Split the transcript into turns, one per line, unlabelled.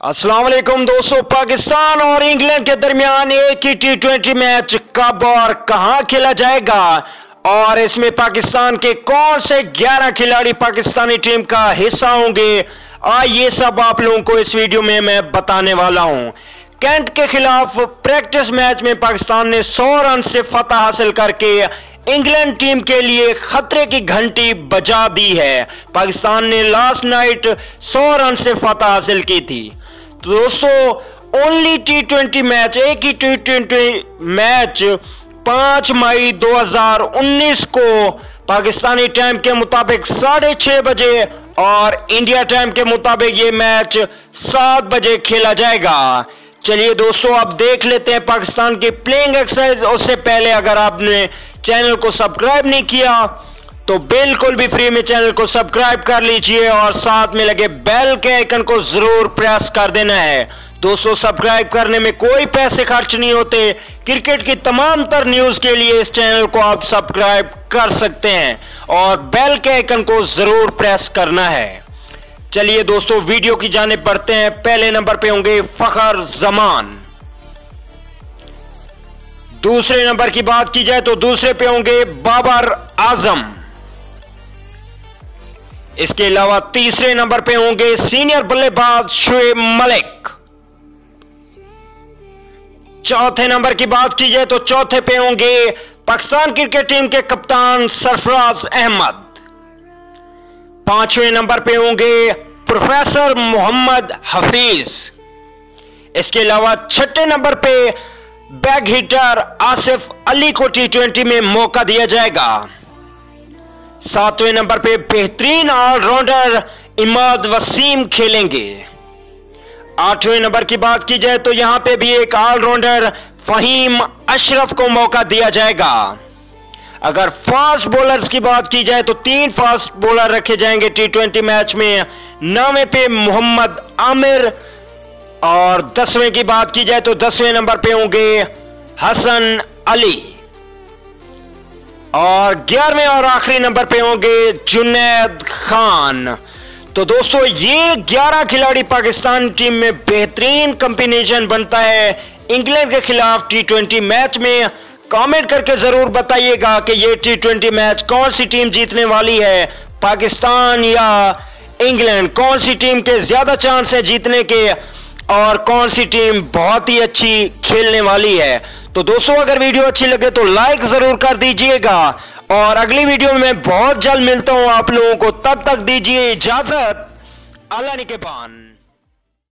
अस्सलाम वालेकुम दोस्तों, पाकिस्तान और इंग्लैंड के दरमियान एक ही T20 मैच कब और कहां खेला जाएगा और इसमें पाकिस्तान के कौन से 11 खिलाड़ी पाकिस्तानी टीम का हिस्सा होंगे, ये सब आप लोगों को इस वीडियो में मैं बताने वाला हूं। कैंट के खिलाफ प्रैक्टिस मैच में पाकिस्तान ने 100 रन से फतह हासिल करके इंग्लैंड टीम के लिए खतरे की घंटी बजा दी है। पाकिस्तान ने लास्ट नाइट 100 रन से फतह हासिल की थी। तो दोस्तों ओनली T20 मैच, एक ही T20 मैच 5 मई 2019 को पाकिस्तानी टाइम के मुताबिक 6:30 बजे और इंडिया टाइम के मुताबिक ये मैच 7 बजे खेला जाएगा। चलिए दोस्तों, अब देख लेते हैं पाकिस्तान की प्लेइंग एक्सरसाइज। उससे पहले अगर आपने चैनल को सब्सक्राइब नहीं किया तो बिल्कुल भी फ्री में चैनल को सब्सक्राइब कर लीजिए और साथ में लगे बेल के आइकन को जरूर प्रेस कर देना है। दोस्तों, सब्सक्राइब करने में कोई पैसे खर्च नहीं होते। क्रिकेट की तमाम तर न्यूज के लिए इस चैनल को आप सब्सक्राइब कर सकते हैं और बेल के आइकन को जरूर प्रेस करना है। चलिए दोस्तों, वीडियो की जानिब बढ़ते हैं। पहले नंबर पे होंगे फखर जमान। दूसरे नंबर की बात की जाए तो दूसरे पे होंगे बाबर आजम। इसके अलावा तीसरे नंबर पे होंगे सीनियर बल्लेबाज शोएब मलिक। चौथे नंबर की बात की जाए तो चौथे पे होंगे पाकिस्तान क्रिकेट टीम के कप्तान सरफराज अहमद। पांचवें नंबर पे होंगे प्रोफेसर मोहम्मद हफीज। इसके अलावा छठे नंबर पे बैग हिटर आसिफ अली को T20 में मौका दिया जाएगा। सातवें नंबर पे बेहतरीन ऑलराउंडर इमाद वसीम खेलेंगे। आठवें नंबर की बात की जाए तो यहां पे भी एक ऑलराउंडर फहीम अशरफ को मौका दिया जाएगा। अगर फास्ट बॉलर्स की बात की जाए तो 3 फास्ट बॉलर रखे जाएंगे T20 मैच में। 9वें पे मोहम्मद आमिर और 10वें की बात की जाए तो 10वें नंबर पे होंगे हसन अली और 11वें और आखिरी नंबर पे होंगे जुनैद खान। तो दोस्तों, ये 11 खिलाड़ी पाकिस्तान टीम में बेहतरीन कॉम्बिनेशन बनता है इंग्लैंड के खिलाफ T20 मैच में। कमेंट करके जरूर बताइएगा कि ये T20 मैच कौन सी टीम जीतने वाली है, पाकिस्तान या इंग्लैंड। कौन सी टीम के ज्यादा चांस है जीतने के और कौन सी टीम बहुत ही अच्छी खेलने वाली है। तो दोस्तों, अगर वीडियो अच्छी लगे तो लाइक जरूर कर दीजिएगा और अगली वीडियो में मैं बहुत जल्द मिलता हूं आप लोगों को। तब तक दीजिए इजाजत। अल्लाह निगहबान।